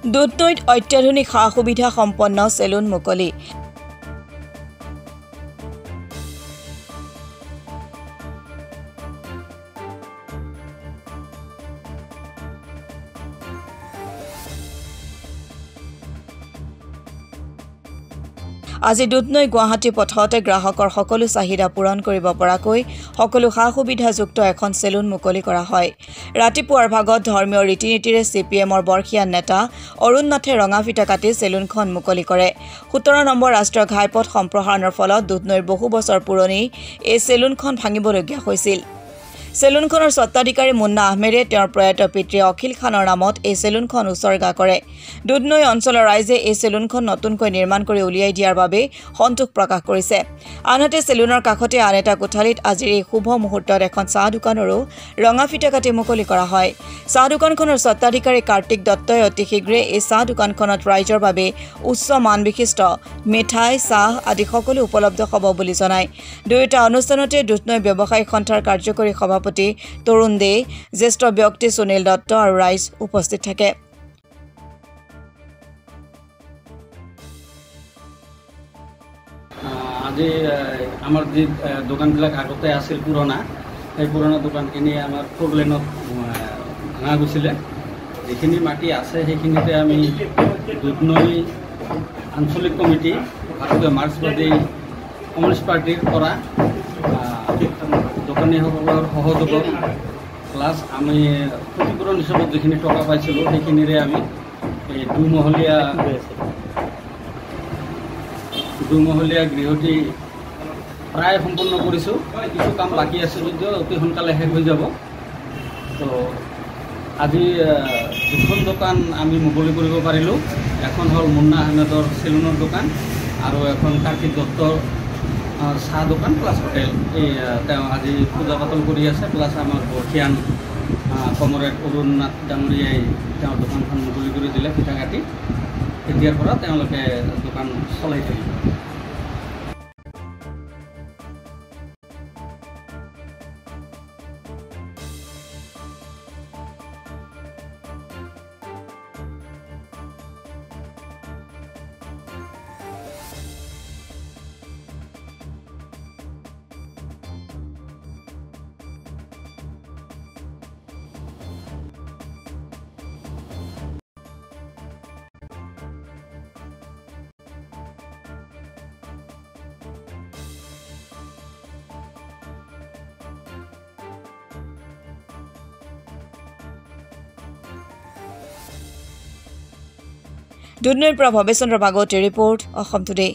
দুধনৈত অত্যাধুনিক সা সুবিধা সম্পন্ন সেলুন মুকলি আজি দুধনৈ গুৱাহাটী পথতে গ্ৰাহকৰ সকলো চাহিদা পূৰণ কৰিব পৰাকৈ সকলো সা সুবিধাযুক্ত এখন সেলুন মুকলি কৰা হয় ৰাতিপুৱাৰ ভাগত ধৰ্মীয় ৰীতি-নীতিৰে সিপিএমৰ বৰ্ষিয়ান নেতা অৰুণ নাথে ৰঙা ফিটা কাটি সেলুনখন মুকলি কৰে 17 নম্বৰ ৰাষ্ট্ৰীয় ঘাইপথ সম্প্ৰসাৰণৰ ফলত দুধনৈৰ বহু বছৰ পুৰণি এই সেলুনখন ভাঙিবলগীয়া হৈছিল সেলুনখনৰ স্বত্বাধিকাৰী মুন্না আহমেদে তেওঁৰ প্ৰয়াত পিতৃ অখিল খানৰ নামত এই সেলুনখন উৎসৰ্গা কৰে দুধনৈ অঞ্চলৰ ৰাইজে এই সেলুনখন নতুনকৈ নিৰ্মাণ কৰি উলিয়াই দিয়াৰ বাবে সন্তোষ প্ৰকাশ কৰিছে আনহাতে সেলুনৰ কাষতে আন এটা কোঠালিত আজিৰ এই শুভ মুহূৰ্তত এখন চাহ দোকানৰো ৰঙা ফিটা কাটি মুকলি কৰা হয় চাহ দোকানখনৰ স্বত্বাধিকাৰী কাৰ্তিক দত্তই অতি শীঘ্ৰে এই চাহ দোকানখনত ৰাইজৰ বাবে উচ্চ মান বিশিষ্ট মিঠাই চাহ আদি সকলো উপলব্ধ হ'ব বুলি জনায় দুয়োটা অনুষ্ঠানতে দুধনৈ ব্যৱসায়িক সন্থাৰ কাৰ্যকৰী সভাপতি তৰুণ দে জ্যেষ্ঠ ব্যক্তি সুনীল দত্ত আৰু ৰাইজ উপস্থিত থাকে আজি আমাৰ যে দোকানবিলাক আগতে আছিল পুৰণা সেই পুৰণা দোকানখিনি আমাৰ ফ'ৰ লেনত ভাঙা গৈছিলে যিখিনি মাটি আছে সেইখিনিতে আমি দুধনৈ আঞ্চলিক কমিটি ভাৰতীয় মাৰ্ক্সবাদী কমিউনিষ্ট পাৰ্টিৰ পৰা দোকানীসকলৰ সহযোগত প্লাছ আমি ক্ষতিপূৰণ হিচাপত যিখিনি টকা পাইছিলোঁ সেইখিনিৰে আমি এই দুমহলীয়া গৃহটি প্ৰায় সম্পূৰ্ণ কৰিছোঁ কিছু কাম বাকী আছে যদিও অতি সোনকালে শেষ হৈ যাব তো আজি দুখন দোকান আমি মুকলি কৰিব পাৰিলোঁ এখন হ'ল মুন্না আহমেদৰ চেলুনৰ দোকান আৰু এখন কাৰ্তিক দত্তৰ চাহ দোকান প্লাছ হোটেল এই তেওঁ আজি পূজা পাতল কৰি আছে প্লাছ আমাৰ বৰ্ষিয়ান কমৰেড অৰুণ নাথ ডাঙৰীয়াই তেওঁৰ দোকানখন মুকলি কৰি দিলে ফিটা কাটি এতিয়াৰ পৰা তেওঁলোকে দোকান চলাই থাকিব দুধনৈৰ পৰা ভৱেশ চন্দ্ৰ ভাগৱতীৰ ৰিপৰ্ট অসম টুডে